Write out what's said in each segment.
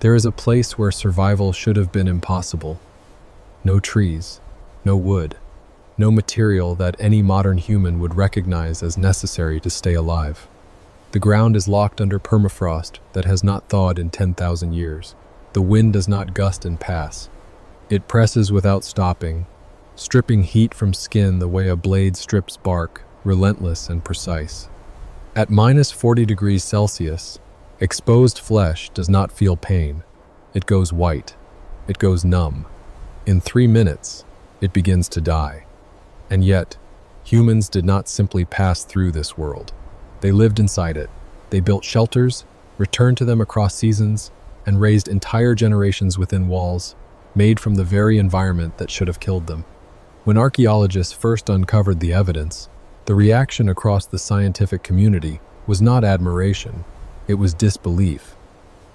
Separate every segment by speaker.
Speaker 1: There is a place where survival should have been impossible. No trees, no wood, no material that any modern human would recognize as necessary to stay alive. The ground is locked under permafrost that has not thawed in 10,000 years. The wind does not gust and pass. It presses without stopping, stripping heat from skin the way a blade strips bark, relentless and precise. At -40 degrees Celsius, exposed flesh does not feel pain. It goes white. It goes numb. In 3 minutes, it begins to die. And yet, humans did not simply pass through this world. They lived inside it. They built shelters, returned to them across seasons, and raised entire generations within walls, made from the very environment that should have killed them. When archaeologists first uncovered the evidence, the reaction across the scientific community was not admiration, it was disbelief.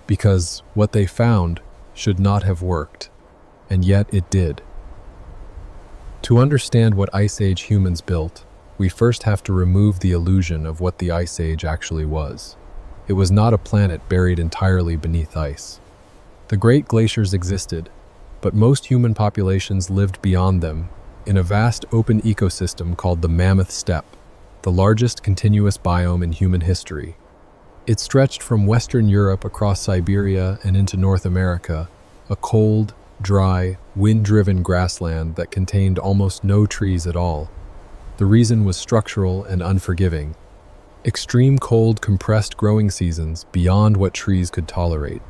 Speaker 1: Because what they found should not have worked, and yet it did. To understand what Ice Age humans built, we first have to remove the illusion of what the Ice Age actually was. It was not a planet buried entirely beneath ice. The great glaciers existed, but most human populations lived beyond them in a vast open ecosystem called the Mammoth Steppe, the largest continuous biome in human history. It stretched from Western Europe across Siberia and into North America, a cold, dry, wind-driven grassland that contained almost no trees at all. The reason was structural and unforgiving. Extreme cold compressed growing seasons beyond what trees could tolerate.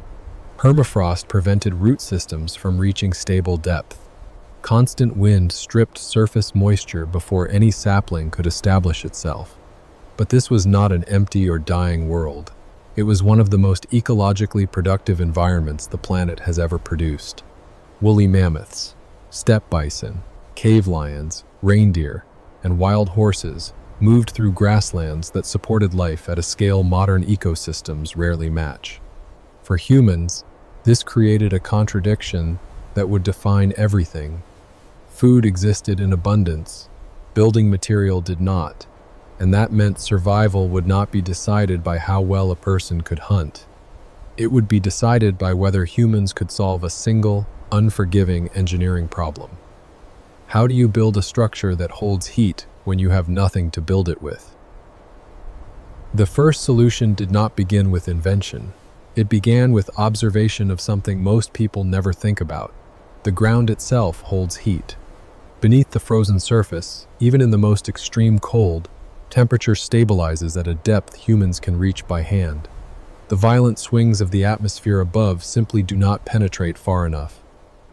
Speaker 1: Permafrost prevented root systems from reaching stable depth. Constant wind stripped surface moisture before any sapling could establish itself. But this was not an empty or dying world. It was one of the most ecologically productive environments the planet has ever produced. Woolly mammoths, steppe bison, cave lions, reindeer, and wild horses moved through grasslands that supported life at a scale modern ecosystems rarely match. For humans, this created a contradiction that would define everything. Food existed in abundance, building material did not, and that meant survival would not be decided by how well a person could hunt. It would be decided by whether humans could solve a single, unforgiving engineering problem. How do you build a structure that holds heat when you have nothing to build it with? The first solution did not begin with invention. It began with observation of something most people never think about. The ground itself holds heat. Beneath the frozen surface, even in the most extreme cold, temperature stabilizes at a depth humans can reach by hand. The violent swings of the atmosphere above simply do not penetrate far enough.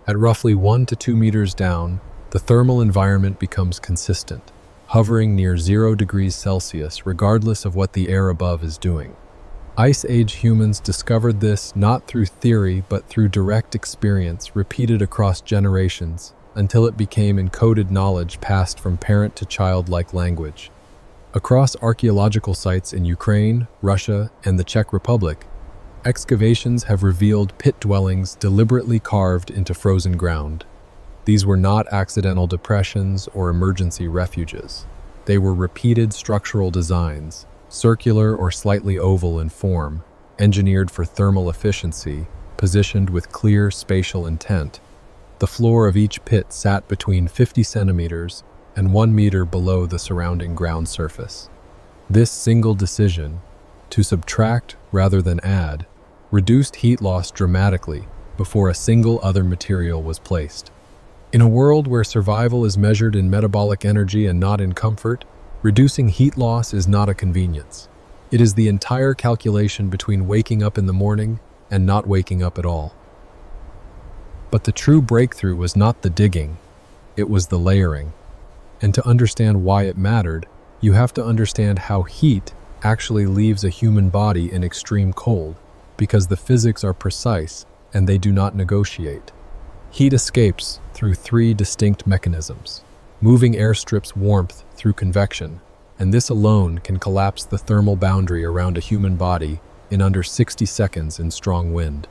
Speaker 1: At roughly 1 to 2 meters down, the thermal environment becomes consistent, hovering near 0 degrees Celsius regardless of what the air above is doing. Ice Age humans discovered this not through theory but through direct experience repeated across generations until it became encoded knowledge passed from parent to child like language. Across archaeological sites in Ukraine, Russia, and the Czech Republic, excavations have revealed pit dwellings deliberately carved into frozen ground. These were not accidental depressions or emergency refuges. They were repeated structural designs, circular or slightly oval in form, engineered for thermal efficiency, positioned with clear spatial intent. The floor of each pit sat between 50 centimeters and 1 meter below the surrounding ground surface. This single decision, to subtract rather than add, reduced heat loss dramatically before a single other material was placed. In a world where survival is measured in metabolic energy and not in comfort, reducing heat loss is not a convenience. It is the entire calculation between waking up in the morning and not waking up at all. But the true breakthrough was not the digging, it was the layering. And to understand why it mattered, you have to understand how heat actually leaves a human body in extreme cold, because the physics are precise and they do not negotiate. Heat escapes through 3 distinct mechanisms. Moving air strips warmth through convection, and this alone can collapse the thermal boundary around a human body in under 60 seconds in strong wind.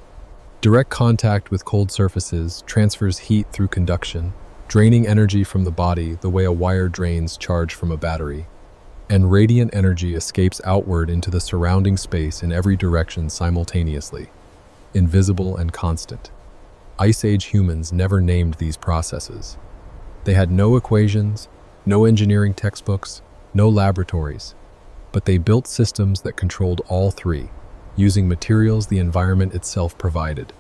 Speaker 1: Direct contact with cold surfaces transfers heat through conduction, draining energy from the body the way a wire drains charge from a battery. And radiant energy escapes outward into the surrounding space in every direction simultaneously. invisible and constant. Ice Age humans never named these processes. They had no equations, no engineering textbooks, no laboratories, but they built systems that controlled all three, using materials the environment itself provided.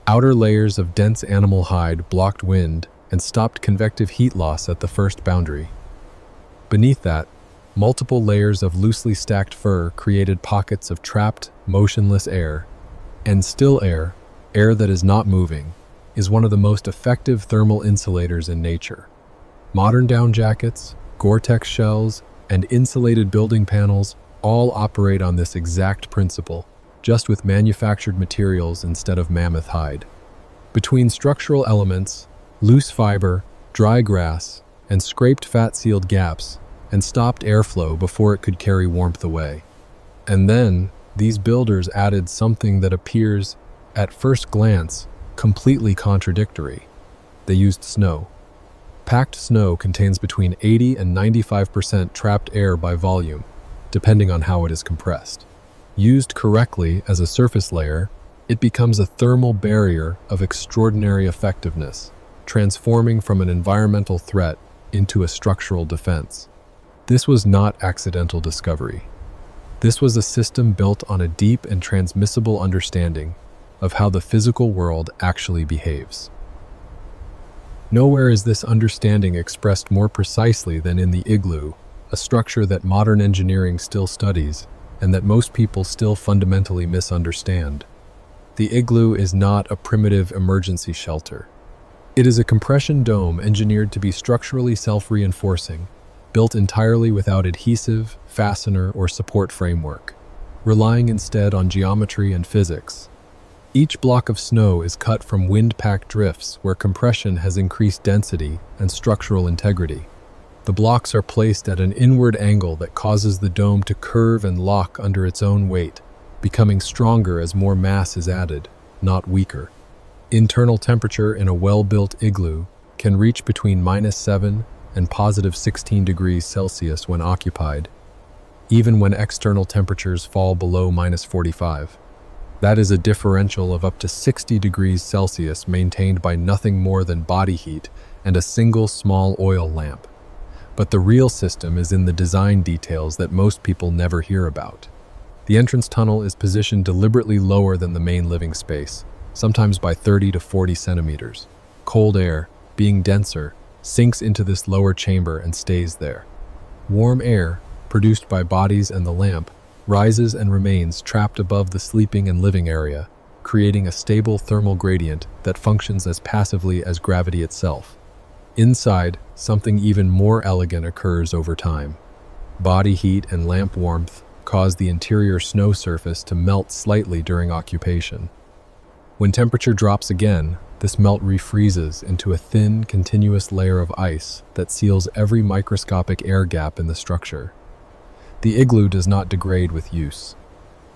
Speaker 1: Outer layers of dense animal hide blocked wind and stopped convective heat loss at the first boundary. Beneath that, multiple layers of loosely stacked fur created pockets of trapped, motionless air. And still air, air that is not moving, is one of the most effective thermal insulators in nature. Modern down jackets, Gore-Tex shells, and insulated building panels all operate on this exact principle, just with manufactured materials instead of mammoth hide. Between structural elements, loose fiber, dry grass, and scraped fat sealed gaps, and stopped airflow before it could carry warmth away. And then, these builders added something that appears, at first glance, completely contradictory. They used snow. Packed snow contains between 80 and 95% trapped air by volume, depending on how it is compressed. Used correctly as a surface layer, it becomes a thermal barrier of extraordinary effectiveness, transforming from an environmental threat into a structural defense. This was not accidental discovery. This was a system built on a deep and transmissible understanding of how the physical world actually behaves. Nowhere is this understanding expressed more precisely than in the igloo, a structure that modern engineering still studies and that most people still fundamentally misunderstand. The igloo is not a primitive emergency shelter. It is a compression dome engineered to be structurally self-reinforcing, built entirely without adhesive, fastener, or support framework, relying instead on geometry and physics. Each block of snow is cut from wind-packed drifts where compression has increased density and structural integrity. The blocks are placed at an inward angle that causes the dome to curve and lock under its own weight, becoming stronger as more mass is added, not weaker. Internal temperature in a well-built igloo can reach between -7 and +16 degrees Celsius when occupied, even when external temperatures fall below -45. That is a differential of up to 60 degrees Celsius maintained by nothing more than body heat and a single small oil lamp. But the real system is in the design details that most people never hear about. The entrance tunnel is positioned deliberately lower than the main living space, sometimes by 30 to 40 centimeters. Cold air, being denser, sinks into this lower chamber and stays there. Warm air, produced by bodies and the lamp, rises and remains trapped above the sleeping and living area, creating a stable thermal gradient that functions as passively as gravity itself. Inside, something even more elegant occurs over time. Body heat and lamp warmth cause the interior snow surface to melt slightly during occupation. When temperature drops again, this melt refreezes into a thin, continuous layer of ice that seals every microscopic air gap in the structure. The igloo does not degrade with use.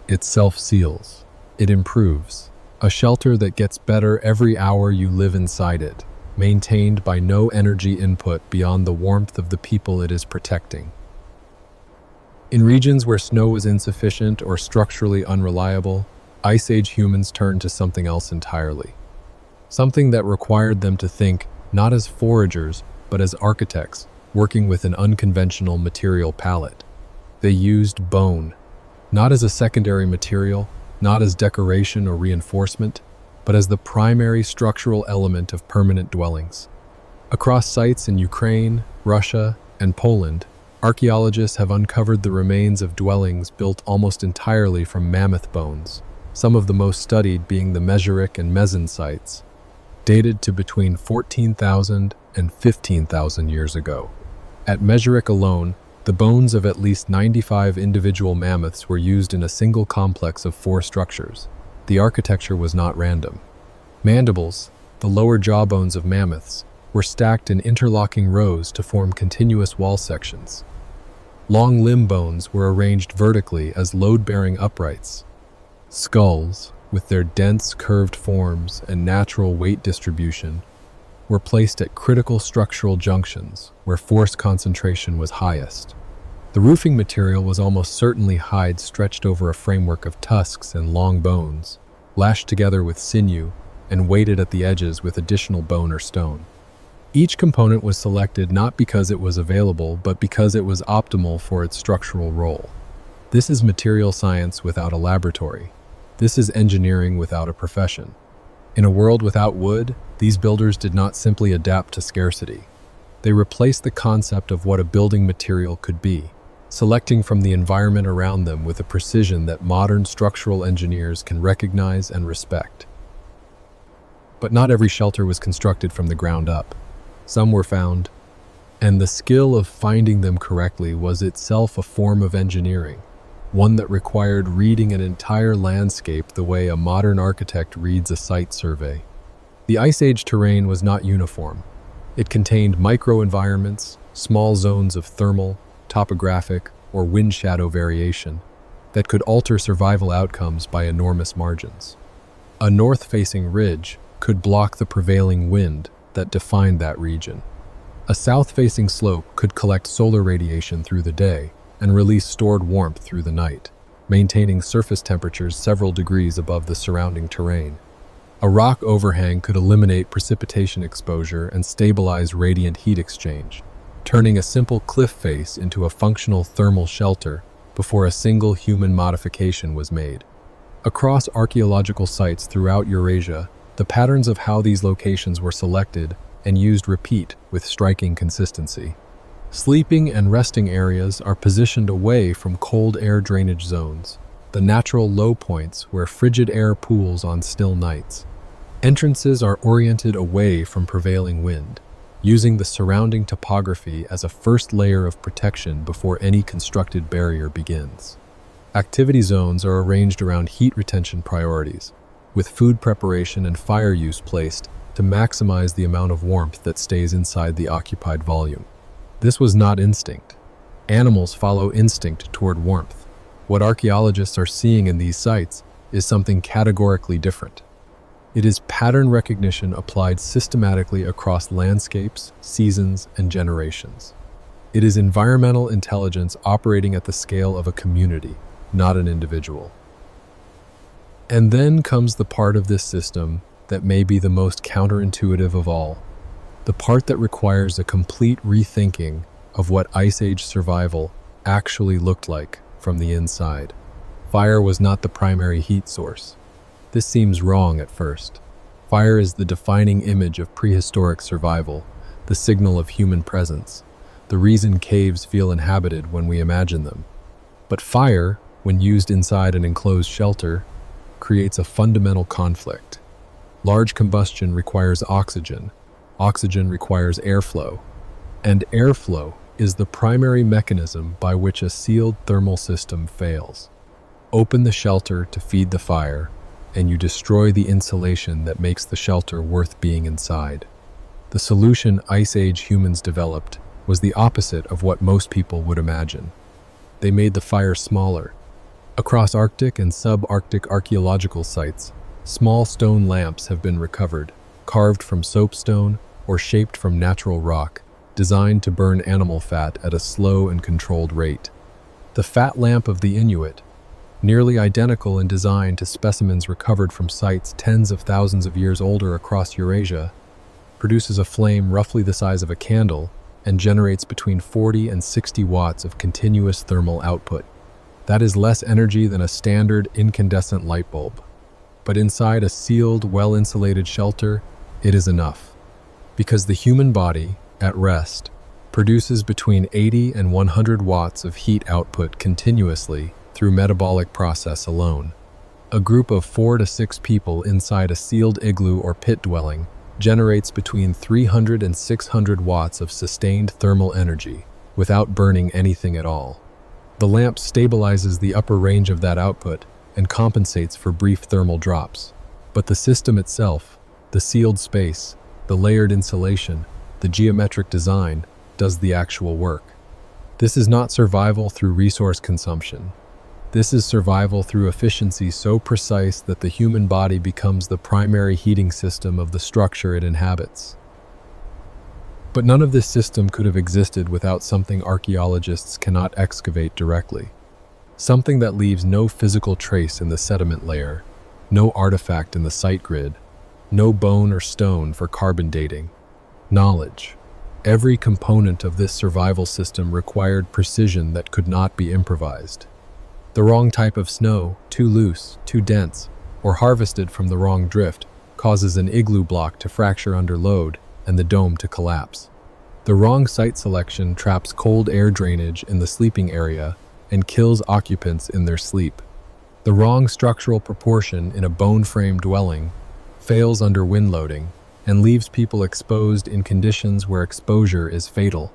Speaker 1: It self-seals. It improves. A shelter that gets better every hour you live inside it, maintained by no energy input beyond the warmth of the people it is protecting. In regions where snow was insufficient or structurally unreliable, Ice Age humans turned to something else entirely. Something that required them to think not as foragers, but as architects, working with an unconventional material palette. They used bone, not as a secondary material, not as decoration or reinforcement, but as the primary structural element of permanent dwellings. Across sites in Ukraine, Russia, and Poland, archaeologists have uncovered the remains of dwellings built almost entirely from mammoth bones, some of the most studied being the Meseric and Mezen sites, dated to between 14,000 and 15,000 years ago. At Meseric alone, the bones of at least 95 individual mammoths were used in a single complex of 4 structures. The architecture was not random. Mandibles, the lower jawbones of mammoths, were stacked in interlocking rows to form continuous wall sections. Long limb bones were arranged vertically as load-bearing uprights. Skulls, with their dense curved forms and natural weight distribution, were placed at critical structural junctions where force concentration was highest. The roofing material was almost certainly hide stretched over a framework of tusks and long bones. lashed together with sinew, and weighted at the edges with additional bone or stone. Each component was selected not because it was available, but because it was optimal for its structural role. This is material science without a laboratory. This is engineering without a profession. In a world without wood, these builders did not simply adapt to scarcity. They replaced the concept of what a building material could be, selecting from the environment around them with a precision that modern structural engineers can recognize and respect. But not every shelter was constructed from the ground up. Some were found, and the skill of finding them correctly was itself a form of engineering, one that required reading an entire landscape the way a modern architect reads a site survey. The Ice Age terrain was not uniform. It contained microenvironments, small zones of thermal, topographic, or wind shadow variation that could alter survival outcomes by enormous margins. A north-facing ridge could block the prevailing wind that defined that region. A south-facing slope could collect solar radiation through the day and release stored warmth through the night, maintaining surface temperatures several degrees above the surrounding terrain. A rock overhang could eliminate precipitation exposure and stabilize radiant heat exchange, turning a simple cliff face into a functional thermal shelter before a single human modification was made. Across archaeological sites throughout Eurasia, the patterns of how these locations were selected and used repeat with striking consistency. Sleeping and resting areas are positioned away from cold air drainage zones, the natural low points where frigid air pools on still nights. Entrances are oriented away from prevailing wind, using the surrounding topography as a first layer of protection before any constructed barrier begins. Activity zones are arranged around heat retention priorities, with food preparation and fire use placed to maximize the amount of warmth that stays inside the occupied volume. This was not instinct. Animals follow instinct toward warmth. What archaeologists are seeing in these sites is something categorically different. It is pattern recognition applied systematically across landscapes, seasons, and generations. It is environmental intelligence operating at the scale of a community, not an individual. And then comes the part of this system that may be the most counterintuitive of all, the part that requires a complete rethinking of what Ice Age survival actually looked like from the inside. Fire was not the primary heat source. This seems wrong at first. Fire is the defining image of prehistoric survival, the signal of human presence, the reason caves feel inhabited when we imagine them. But fire, when used inside an enclosed shelter, creates a fundamental conflict. Large combustion requires oxygen. Oxygen requires airflow. And airflow is the primary mechanism by which a sealed thermal system fails. Open the shelter to feed the fire, and you destroy the insulation that makes the shelter worth being inside. The solution Ice Age humans developed was the opposite of what most people would imagine. They made the fire smaller. Across Arctic and subarctic archaeological sites, small stone lamps have been recovered, carved from soapstone or shaped from natural rock, designed to burn animal fat at a slow and controlled rate. The fat lamp of the Inuit, nearly identical in design to specimens recovered from sites tens of thousands of years older across Eurasia, produces a flame roughly the size of a candle and generates between 40 and 60 watts of continuous thermal output. That is less energy than a standard incandescent light bulb. But inside a sealed, well-insulated shelter, it is enough. Because the human body, at rest, produces between 80 and 100 watts of heat output continuously through metabolic process alone. A group of 4 to 6 people inside a sealed igloo or pit dwelling generates between 300 and 600 watts of sustained thermal energy without burning anything at all. The lamp stabilizes the upper range of that output and compensates for brief thermal drops. But the system itself, the sealed space, the layered insulation, the geometric design, does the actual work. This is not survival through resource consumption. This is survival through efficiency so precise that the human body becomes the primary heating system of the structure it inhabits. But none of this system could have existed without something archaeologists cannot excavate directly. Something that leaves no physical trace in the sediment layer. no artifact in the site grid, no bone or stone for carbon dating. Knowledge. Every component of this survival system required precision that could not be improvised. The wrong type of snow, too loose, too dense, or harvested from the wrong drift, causes an igloo block to fracture under load and the dome to collapse. The wrong site selection traps cold air drainage in the sleeping area and kills occupants in their sleep. The wrong structural proportion in a bone frame dwelling fails under wind loading and leaves people exposed in conditions where exposure is fatal.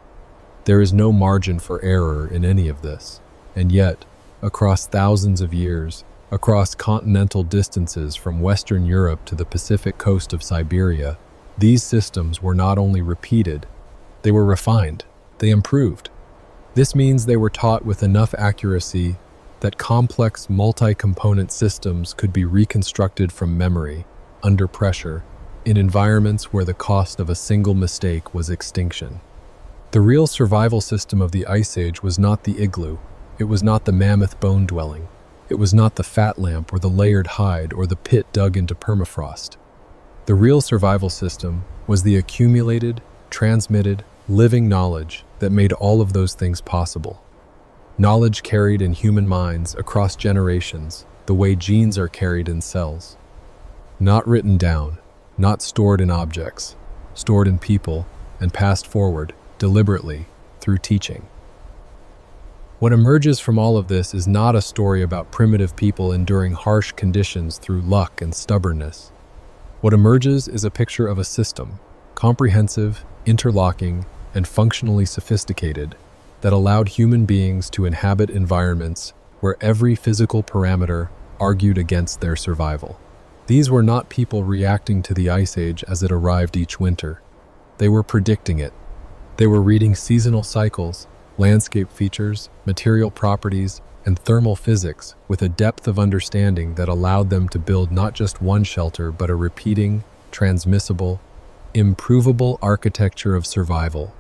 Speaker 1: There is no margin for error in any of this, and yet, across thousands of years, across continental distances from Western Europe to the Pacific coast of Siberia, these systems were not only repeated, they were refined, they improved. This means they were taught with enough accuracy that complex multi-component systems could be reconstructed from memory, under pressure, in environments where the cost of a single mistake was extinction. The real survival system of the Ice Age was not the igloo, it was not the mammoth bone dwelling, it was not the fat lamp or the layered hide or the pit dug into permafrost. The real survival system was the accumulated, transmitted, living knowledge that made all of those things possible. Knowledge carried in human minds across generations, the way genes are carried in cells. Not written down, not stored in objects, stored in people and passed forward, deliberately, through teaching. What emerges from all of this is not a story about primitive people enduring harsh conditions through luck and stubbornness. What emerges is a picture of a system, comprehensive, interlocking, and functionally sophisticated, that allowed human beings to inhabit environments where every physical parameter argued against their survival. These were not people reacting to the Ice Age as it arrived each winter. They were predicting it. They were reading seasonal cycles, landscape features, material properties, and thermal physics with a depth of understanding that allowed them to build not just one shelter but a repeating, transmissible, improvable architecture of survival.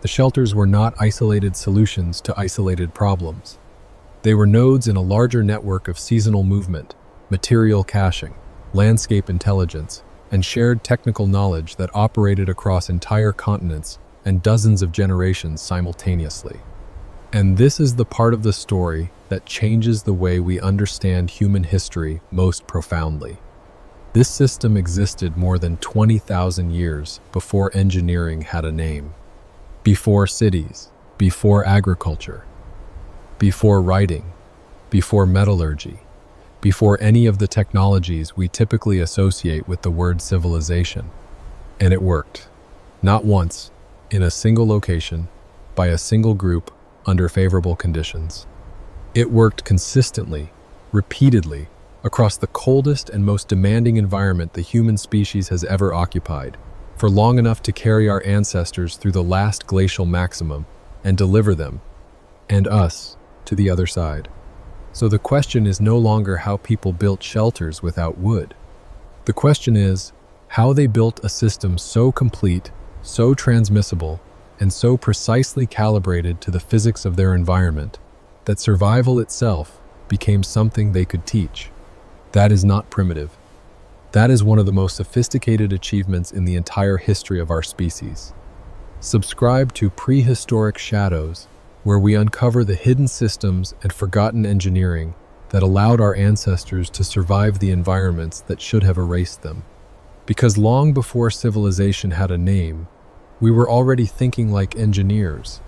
Speaker 1: The shelters were not isolated solutions to isolated problems. They were nodes in a larger network of seasonal movement, material caching, landscape intelligence, and shared technical knowledge that operated across entire continents and dozens of generations simultaneously. And this is the part of the story that changes the way we understand human history most profoundly. This system existed more than 20,000 years before engineering had a name. Before cities, before agriculture, before writing, before metallurgy, before any of the technologies we typically associate with the word civilization. And it worked. Not once, in a single location, by a single group, under favorable conditions. It worked consistently, repeatedly, across the coldest and most demanding environment the human species has ever occupied, for long enough to carry our ancestors through the last glacial maximum and deliver them, and us, to the other side. So the question is no longer how people built shelters without wood. The question is how they built a system so complete, so transmissible, and so precisely calibrated to the physics of their environment that survival itself became something they could teach. That is not primitive. That is one of the most sophisticated achievements in the entire history of our species. Subscribe to Prehistoric Shadows, where we uncover the hidden systems and forgotten engineering that allowed our ancestors to survive the environments that should have erased them. Because long before civilization had a name, we were already thinking like engineers,